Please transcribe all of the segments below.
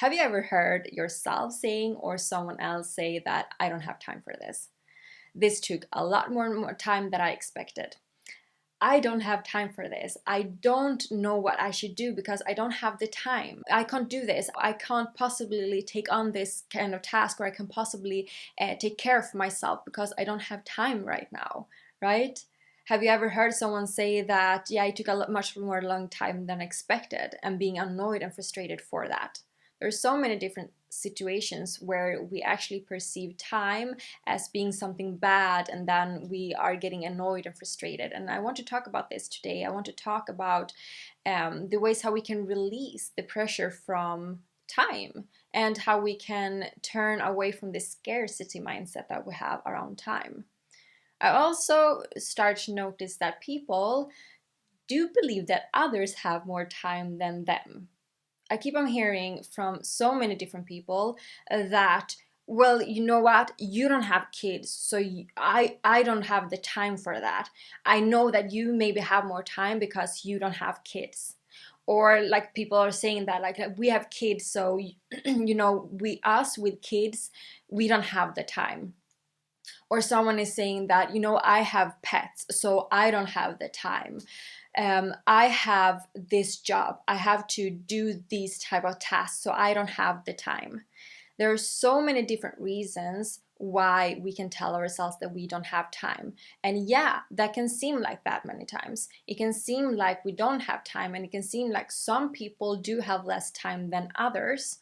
Have you ever heard yourself saying or someone else say that I don't have time for this? This took a lot more time than I expected. I don't have time for this. I don't know what I should do because I don't have the time. I can't do this. I can't possibly take on this kind of task, or I can possibly take care of myself because I don't have time right now, right? Have you ever heard someone say that, yeah, it took a much more long time than expected, and being annoyed and frustrated for that? There's so many different situations where we actually perceive time as being something bad, and then we are getting annoyed and frustrated. And I want to talk about this today. I want to talk about the ways how we can release the pressure from time, and how we can turn away from this scarcity mindset that we have around time. I also start to notice that people do believe that others have more time than them. I keep on hearing from so many different people that, well, you know what, you don't have kids, so I don't have the time for that. I know that you maybe have more time because you don't have kids. Or like people are saying that, like, we have kids, so us with kids, we don't have the time. Or someone is saying that, I have pets, so I don't have the time. I have this job, I have to do these type of tasks, so I don't have the time. There are so many different reasons why we can tell ourselves that we don't have time. And yeah, that can seem like that many times. It can seem like we don't have time, and it can seem like some people do have less time than others,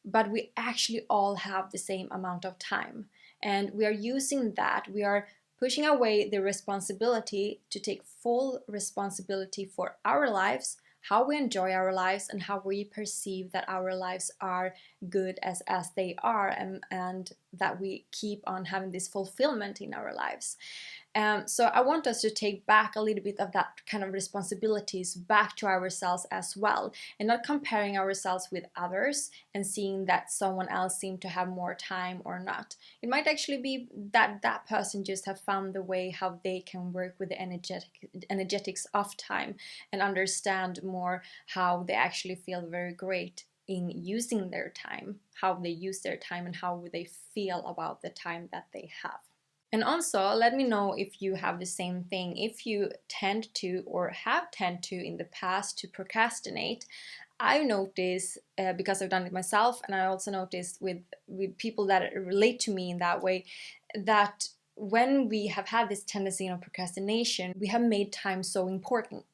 but we actually all have the same amount of time. And we are using that, we are pushing away the responsibility to take full responsibility for our lives, how we enjoy our lives, and how we perceive that our lives are good as they are, and that we keep on having this fulfillment in our lives. So I want us to take back a little bit of that kind of responsibilities back to ourselves as well, and not comparing ourselves with others and seeing that someone else seemed to have more time or not. It might actually be that that person just have found the way how they can work with the energetics of time, and understand more how they actually feel very great in using their time, how they use their time, and how they feel about the time that they have. And also, let me know if you have the same thing, if you tend to or have tend to in the past to procrastinate. I notice, because I've done it myself, and I also noticed with people that relate to me in that way, that when we have had this tendency of procrastination, we have made time so important.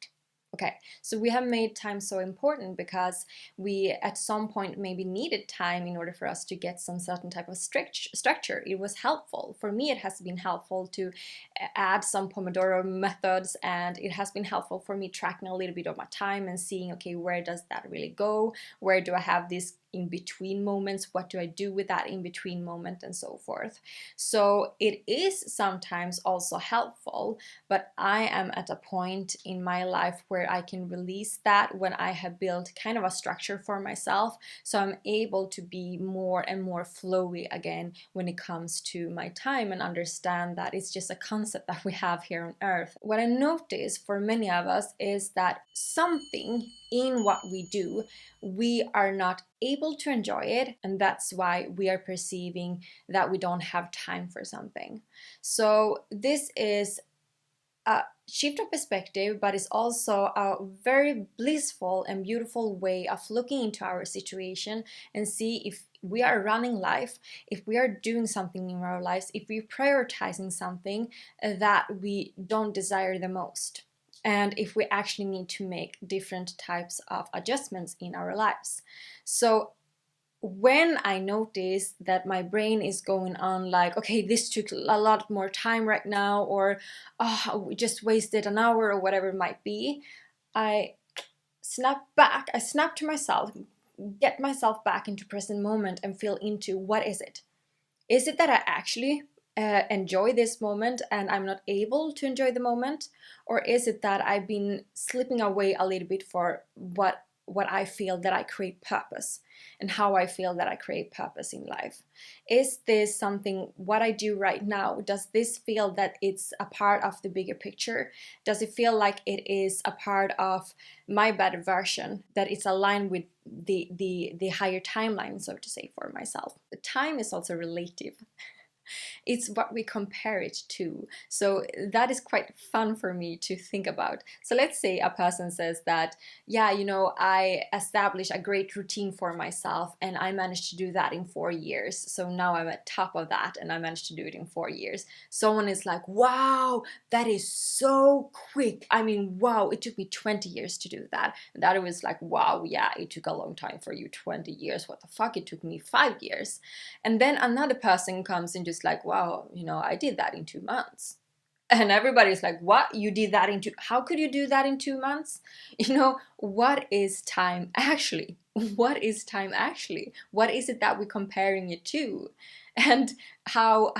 Okay, so we have made time so important because we at some point maybe needed time in order for us to get some certain type of structure. It was helpful. For me, it has been helpful to add some Pomodoro methods, and it has been helpful for me tracking a little bit of my time and seeing, okay, where does that really go? Where do I have these in between moments? What do I do with that in between moment, and so forth? So it is sometimes also helpful, but I am at a point in my life where I can release that when I have built kind of a structure for myself, so I'm able to be more and more flowy again when it comes to my time, and understand that it's just a concept that we have here on earth. What I notice for many of us is that something in what we do, we are not able to enjoy it, and that's why we are perceiving that we don't have time for something. So this is a shift of perspective, but it's also a very blissful and beautiful way of looking into our situation and see if we are running life, if we are doing something in our lives, if we're prioritizing something that we don't desire the most, and if we actually need to make different types of adjustments in our lives. So when I notice that my brain is going on like, okay, this took a lot more time right now, or oh, we just wasted an hour, or whatever it might be, I snap back, I snap to myself, get myself back into present moment, and feel into what is it? Is it that I actually enjoy this moment and I'm not able to enjoy the moment? Or is it that I've been slipping away a little bit for what what I feel that I create purpose, and how I feel that I create purpose in life. Is this something, what I do right now, does this feel that it's a part of the bigger picture? Does it feel like it is a part of my better version, that it's aligned with the higher timeline, so to say, for myself? The time is also relative. It's what we compare it to. So that is quite fun for me to think about. So let's say a person says that, yeah, you know, I established a great routine for myself and I managed to do that in 4 years. So now I'm at top of that and I managed to do it in 4 years. Someone is like, wow, that is so quick. I mean, wow, it took me 20 years to do that. And that was like, wow, yeah, it took a long time for you, 20 years. What the fuck? It took me 5 years. And then another person comes and just like, wow, you know, I did that in 2 months. And everybody's like, what? You did that in how could you do that in 2 months? You know, what is time actually? What is time actually? What is it that we're comparing it to? And how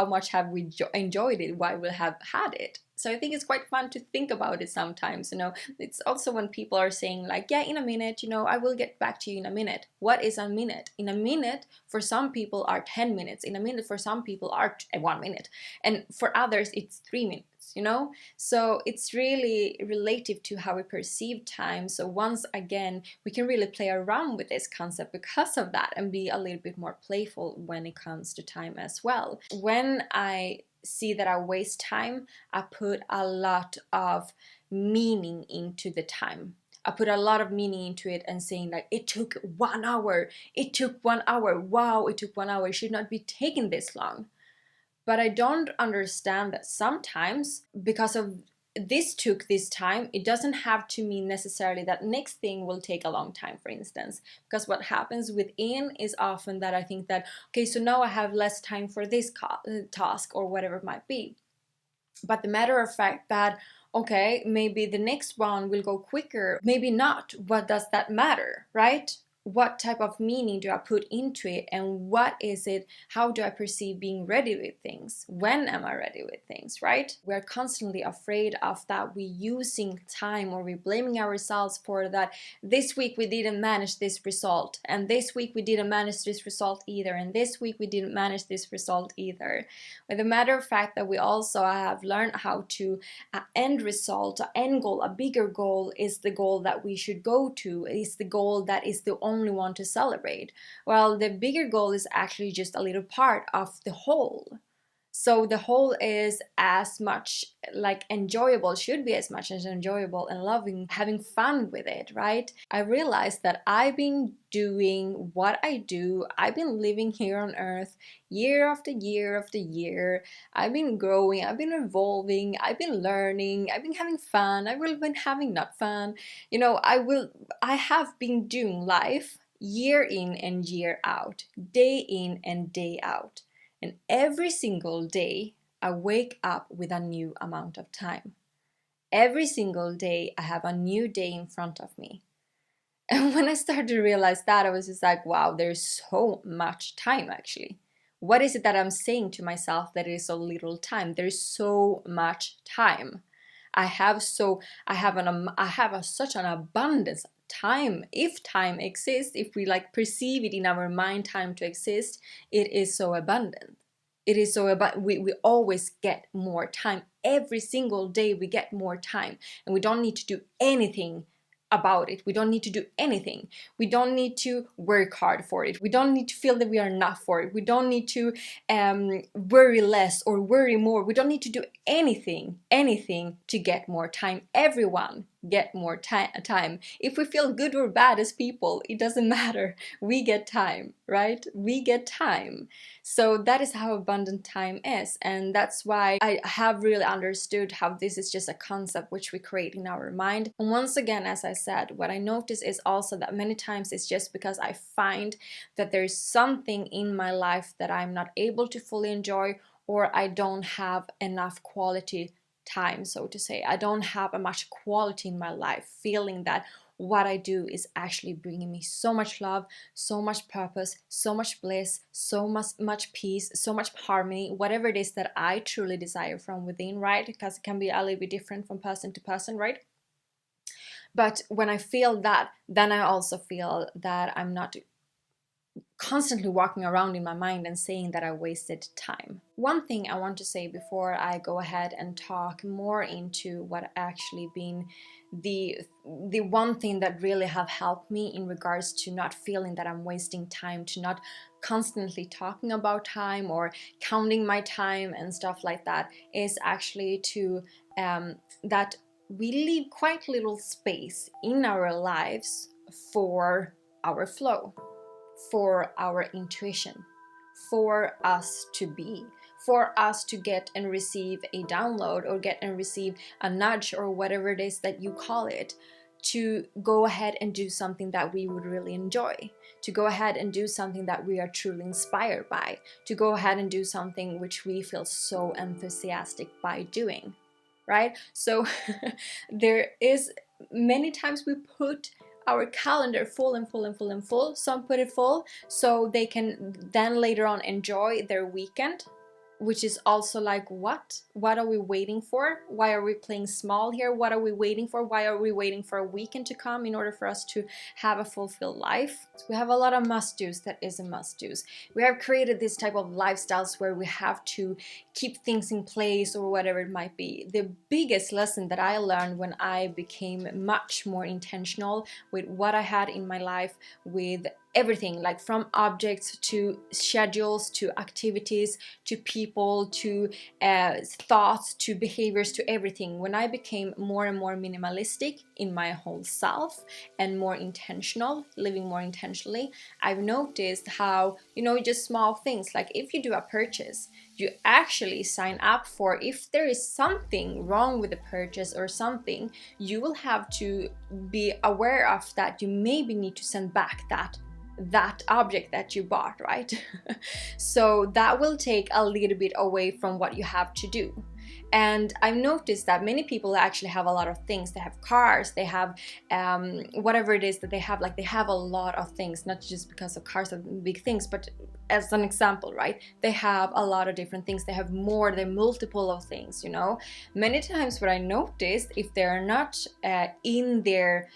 much have we enjoyed it while we have had it? So I think it's quite fun to think about it sometimes, you know. It's also when people are saying like, yeah, in a minute, you know, I will get back to you in a minute. What is a minute? In a minute, for some people are 10 minutes. In a minute, for some people are 1 minute. And for others, it's 3 minutes, you know? So it's really relative to how we perceive time. So once again, we can really play around with this concept because of that and be a little bit more playful when it comes to time as well. When I see that I waste time, I put a lot of meaning into the time. I put a lot of meaning into it and saying like, it took 1 hour. It took 1 hour. Wow, it took 1 hour. It should not be taking this long. But I don't understand that sometimes because of this took this time, it doesn't have to mean necessarily that next thing will take a long time, for instance. Because what happens within is often that I think that, okay, so now I have less time for this task or whatever it might be. But the matter of fact that, okay, maybe the next one will go quicker, maybe not. What does that matter, right? What type of meaning do I put into it, and what is it, how do I perceive being ready with things? When am I ready with things, right? We're constantly afraid of that we're using time, or we're blaming ourselves for that. This week we didn't manage this result, and this week we didn't manage this result either, and this week we didn't manage this result either. With the matter of fact that we also have learned how to end result, an end goal, a bigger goal is the goal that we should go to, is the goal that is the only one to celebrate. Well, the bigger goal is actually just a little part of the whole. So the whole is as much like enjoyable, should be as much as enjoyable and loving, having fun with it, right? I realized that I've been doing what I do. I've been living here on earth year after year after year. I've been growing, I've been evolving, I've been learning, I've been having fun, I've been having not fun. You know, I have been doing life year in and year out, day in and day out. And every single day, I wake up with a new amount of time. Every single day, I have a new day in front of me. And when I started to realize that, I was just like, wow, there's so much time actually. What is it that I'm saying to myself that is so little time? There's so much time. I have such an abundance of time. If time exists, if we like perceive it in our mind, time to exist, it is so abundant. It is so abundant. We always get more time. Every single day we get more time, and we don't need to do anything about it. We don't need to do anything. We don't need to work hard for it. We don't need to feel that we are enough for it. We don't need to worry less or worry more. We don't need to do anything to get more time. Everyone get more time. If we feel good or bad as people, it doesn't matter. We get time, right? We get time. So that is how abundant time is. And that's why I have really understood how this is just a concept which we create in our mind. And once again, as I said, what I notice is also that many times it's just because I find that there's something in my life that I'm not able to fully enjoy, or I don't have enough quality time, so to say. I don't have much quality in my life, feeling that what I do is actually bringing me so much love, so much purpose, so much bliss, so much peace, so much harmony, whatever it is that I truly desire from within, right? Because it can be a little bit different from person to person, right? But when I feel that, then I also feel that I'm not constantly walking around in my mind and saying that I wasted time. One thing I want to say before I go ahead and talk more into what actually been the one thing that really have helped me in regards to not feeling that I'm wasting time, to not constantly talking about time or counting my time and stuff like that, is actually to that we leave quite little space in our lives for our flow, for our intuition, for us to be, for us to get and receive a download or get and receive a nudge or whatever it is that you call it, to go ahead and do something that we would really enjoy, to go ahead and do something that we are truly inspired by, to go ahead and do something which we feel so enthusiastic by doing, right? So there is many times we put our calendar full and full and full and full. Some put it full so they can then later on enjoy their weekend, which is also like, what are we waiting for? Why are we playing small here? What are we waiting for? Why are we waiting for a weekend to come in order for us to have a fulfilled life? We have a lot of must-dos that isn't must-dos. We have created this type of lifestyles where we have to keep things in place or whatever it might be. The biggest lesson that I learned when I became much more intentional with what I had in my life, with everything, like from objects to schedules to activities to people to thoughts to behaviors to everything. When I became more and more minimalistic in my whole self and more intentional, living more intentionally, I've noticed how, just small things, like if you do a purchase, you actually sign up for, if there is something wrong with the purchase or something, you will have to be aware of that. You maybe need to send back that object that you bought, right? So that will take a little bit away from what you have to do. And I've noticed that many people actually have a lot of things. They have cars, they have whatever it is that they have, like they have a lot of things, not just because of cars are big things, but as an example, right? They have a lot of different things. They have more, they're multiple of things, Many times what I noticed, if they're not in their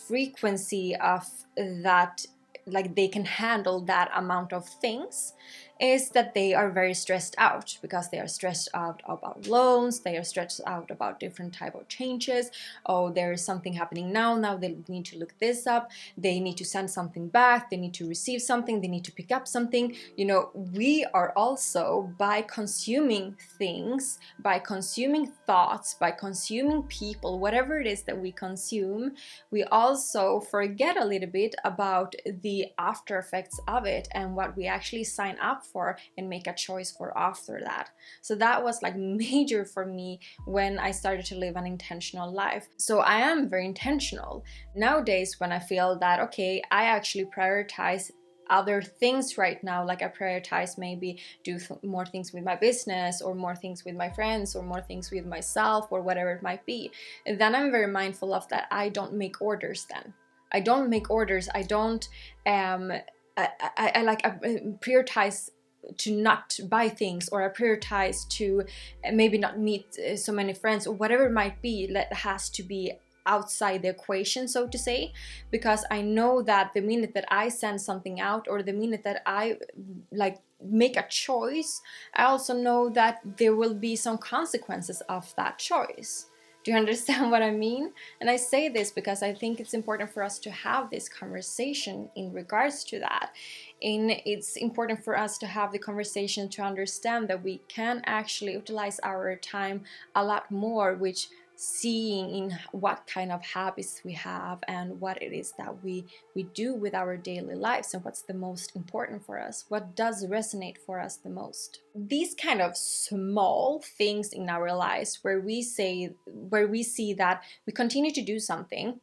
frequency of that, like they can handle that amount of things, is that they are very stressed out, because they are stressed out about loans, they are stressed out about different type of changes. Oh, there is something happening now they need to look this up, they need to send something back, they need to receive something, they need to pick up something. We are also, by consuming things, by consuming thoughts, by consuming people, whatever it is that we consume, we also forget a little bit about the after effects of it and what we actually sign up for and make a choice for after that. So that was like major for me when I started to live an intentional life. So I am very intentional nowadays. When I feel that, okay, I actually prioritize other things right now, like I prioritize maybe do more things with my business, or more things with my friends, or more things with myself, or whatever it might be, and then I'm very mindful of that. I don't make orders then. I don't make orders. I don't I prioritize to not buy things, or I prioritize to maybe not meet so many friends, or whatever it might be that has to be outside the equation, so to say, because I know that the minute that I send something out, or the minute that I make a choice, I also know that there will be some consequences of that choice. Do you understand what I mean? And I say this because I think it's important for us to have this conversation in regards to that. And it's important for us to have the conversation to understand that we can actually utilize our time a lot more, which seeing in what kind of habits we have and what it is that we do with our daily lives, and what's the most important for us, what does resonate for us the most. These kind of small things in our lives where we see that we continue to do something,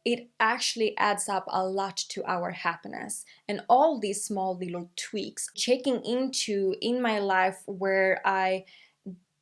it actually adds up a lot to our happiness. And all these small little tweaks, checking into in my life where I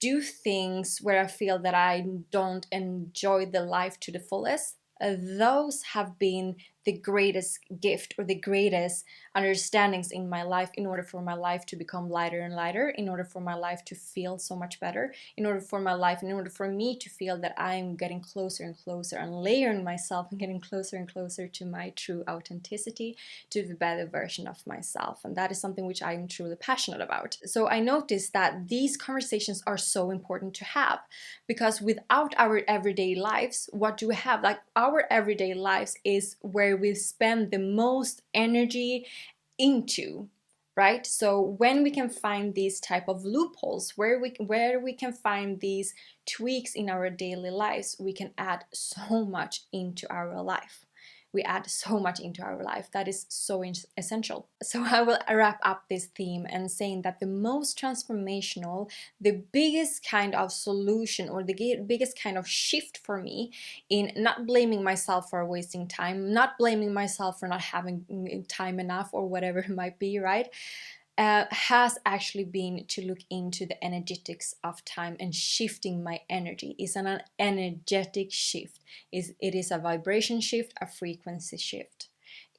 do things where I feel that I don't enjoy the life to the fullest, those have been the greatest gift or the greatest understandings in my life, in order for my life to become lighter and lighter, in order for my life to feel so much better, in order for me to feel that I'm getting closer and closer and layering myself and getting closer and closer to my true authenticity, to the better version of myself. And that is something which I'm truly passionate about. So I noticed that these conversations are so important to have, because without our everyday lives, what do we have? Like, our everyday lives is where we spend the most energy into, right? So when we can find these type of loopholes, where we can find these tweaks in our daily lives, we can add so much into our life. We add so much into our life. That is so essential. So I will wrap up this theme and saying that the most transformational, the biggest kind of solution, or the biggest kind of shift for me in not blaming myself for wasting time, not blaming myself for not having time enough or whatever it might be, right? Has actually been to look into the energetics of time and shifting my energy. It's an energetic shift. It is a vibration shift, a frequency shift.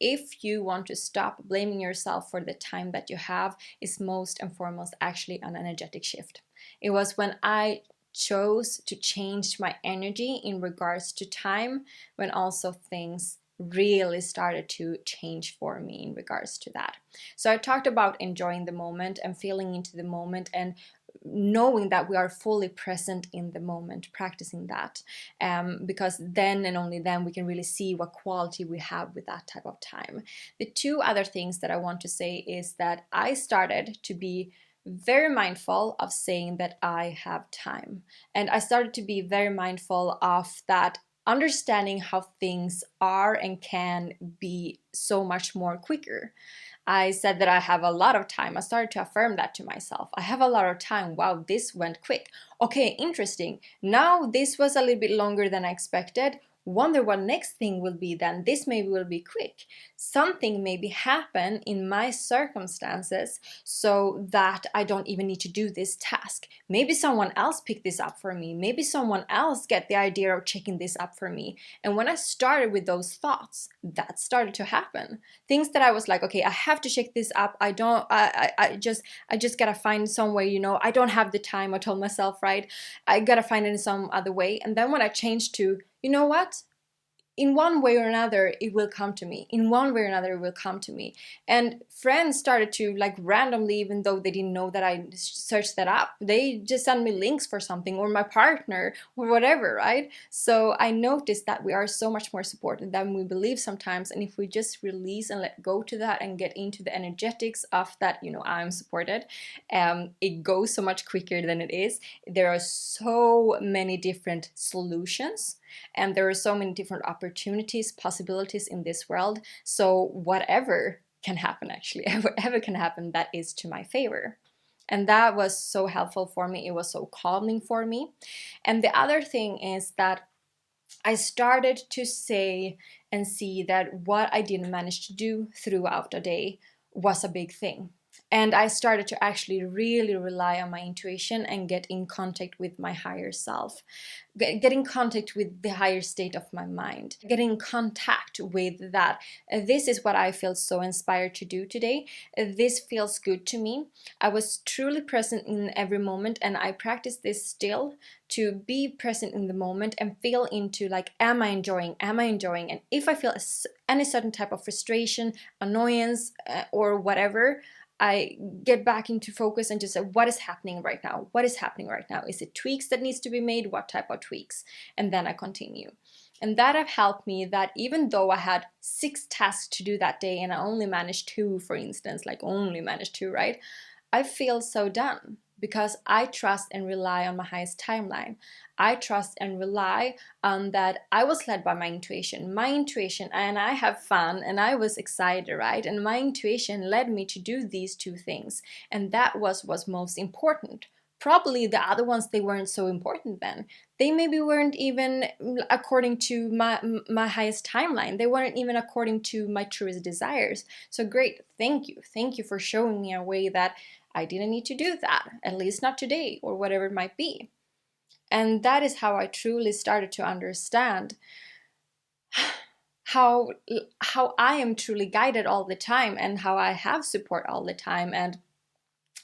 If you want to stop blaming yourself for the time that you have, is most and foremost actually an energetic shift. It was when I chose to change my energy in regards to time, when also things really started to change for me in regards to that. So I talked about enjoying the moment and feeling into the moment and knowing that we are fully present in the moment, practicing that, because then and only then we can really see what quality we have with that type of time. The two other things that I want to say is that I started to be very mindful of saying that I have time, and I started to be very mindful of that, understanding how things are and can be so much more quicker. I said that I have a lot of time. I started to affirm that to myself. I have a lot of time. Wow, this went quick. Okay, interesting. Now this was a little bit longer than I expected. Wonder what next thing will be then. This maybe will be quick. Something maybe happen in my circumstances so that I don't even need to do this task. Maybe someone else picked this up for me. Maybe someone else get the idea of checking this up for me. And when I started with those thoughts, that started to happen. Things that I was like, okay, I have to check this up. I just gotta find some way, I don't have the time. I told myself, right? I gotta find it in some other way. And then when I changed to, you know what? In one way or another, it will come to me. In one way or another, it will come to me. And friends started to, like, randomly, even though they didn't know that I searched that up, they just send me links for something, or my partner, or whatever, right? So I noticed that we are so much more supported than we believe sometimes. And if we just release and let go to that and get into the energetics of that, I'm supported, it goes so much quicker than it is. There are so many different solutions, and there are so many different opportunities, possibilities in this world. So whatever can happen, actually, whatever can happen, that is to my favor. And that was so helpful for me. It was so calming for me. And the other thing is that I started to say and see that what I didn't manage to do throughout a day was a big thing. And I started to actually really rely on my intuition and get in contact with my higher self, get in contact with the higher state of my mind, get in contact with that. This is what I feel so inspired to do today. This feels good to me. I was truly present in every moment, and I practice this still, to be present in the moment and feel into, like, am I enjoying? And if I feel any certain type of frustration, annoyance, or whatever, I get back into focus and just say, what is happening right now? What is happening right now? Is it tweaks that needs to be made? What type of tweaks? And then I continue. And that have helped me, that even though I had 6 tasks to do that day and I only managed 2, for instance, like only managed 2, right? I feel so done, because I trust and rely on my highest timeline. I trust and rely on that I was led by my intuition. And I have fun and I was excited, right? And my intuition led me to do these 2 things. And that was what's most important. Probably the other ones, they weren't so important then. They maybe weren't even according to my highest timeline. They weren't even according to my truest desires. So great, thank you. Thank you for showing me a way that I didn't need to do that, at least not today, or whatever it might be. And that is how I truly started to understand how how I am truly guided all the time, and how I have support all the time, and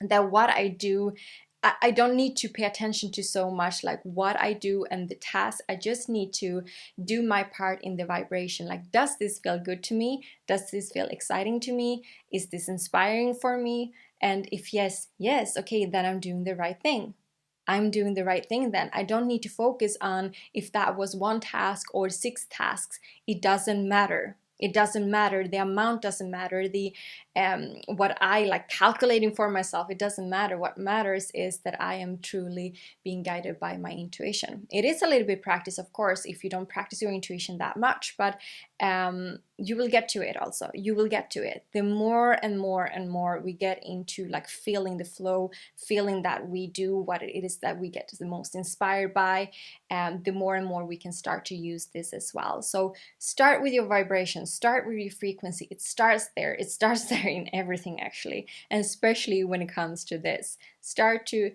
that what I do, I don't need to pay attention to so much like what I do and the task. I just need to do my part in the vibration. Like, does this feel good to me? Does this feel exciting to me? Is this inspiring for me? And if yes, yes, okay, then I'm doing the right thing. I'm doing the right thing then. I don't need to focus on if that was one task or 6 tasks. It doesn't matter. It doesn't matter. The amount doesn't matter. The what I like calculating for myself, it doesn't matter. What matters is that I am truly being guided by my intuition. It is a little bit practice, of course, if you don't practice your intuition that much, but you will get to it also. You will get to it. The more and more and more we get into like feeling the flow, feeling that we do what it is that we get the most inspired by, the more and more we can start to use this as well. So start with your vibration, start with your frequency. It starts there. It starts there in everything actually, and especially when it comes to this. Start to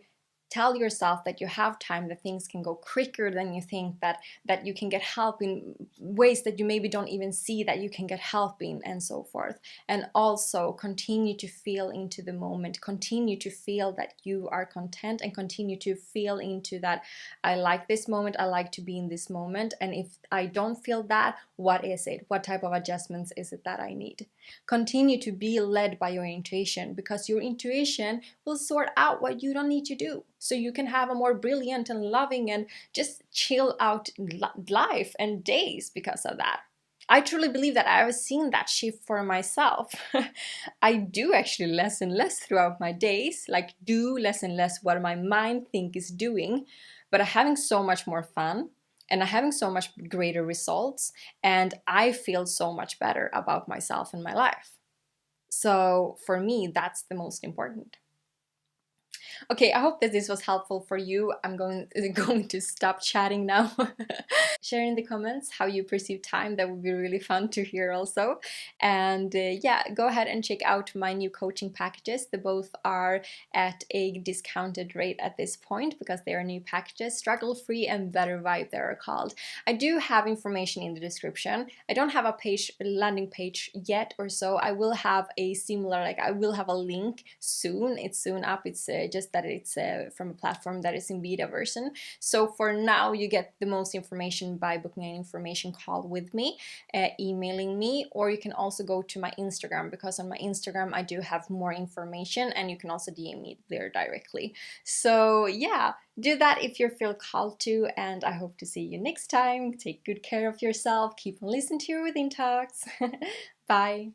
tell yourself that you have time, that things can go quicker than you think, that you can get help in ways that you maybe don't even see that you can get help in, and so forth. And also continue to feel into the moment, continue to feel that you are content, and continue to feel into that I like this moment, I like to be in this moment, and if I don't feel that, what is it? What type of adjustments is it that I need? Continue to be led by your intuition, because your intuition will sort out what you don't need to do, so you can have a more brilliant and loving and just chill out life and days because of that. I truly believe that I have seen that shift for myself. I do actually less and less throughout my days, like do less and less what my mind think is doing, but I'm having so much more fun, and I'm having so much greater results, and I feel so much better about myself and my life. So for me, that's the most important. Okay, I hope that this was helpful for you. I'm going to stop chatting now. Share in the comments how you perceive time. That would be really fun to hear also. And yeah, go ahead and check out my new coaching packages. They both are at a discounted rate at this point because they are new packages. Struggle Free and Better Vibe, they are called. I do have information in the description. I don't have a landing page yet or so. I will have a similar, like I will have a link soon. It's soon up. It's just that it's from a platform that is in beta version. So for now, you get the most information by booking an information call with me, emailing me, or you can also go to my Instagram, because on my Instagram I do have more information, and you can also DM me there directly. So yeah, do that if you feel called to, and I hope to see you next time. Take good care of yourself, keep on listening to your within talks. Bye.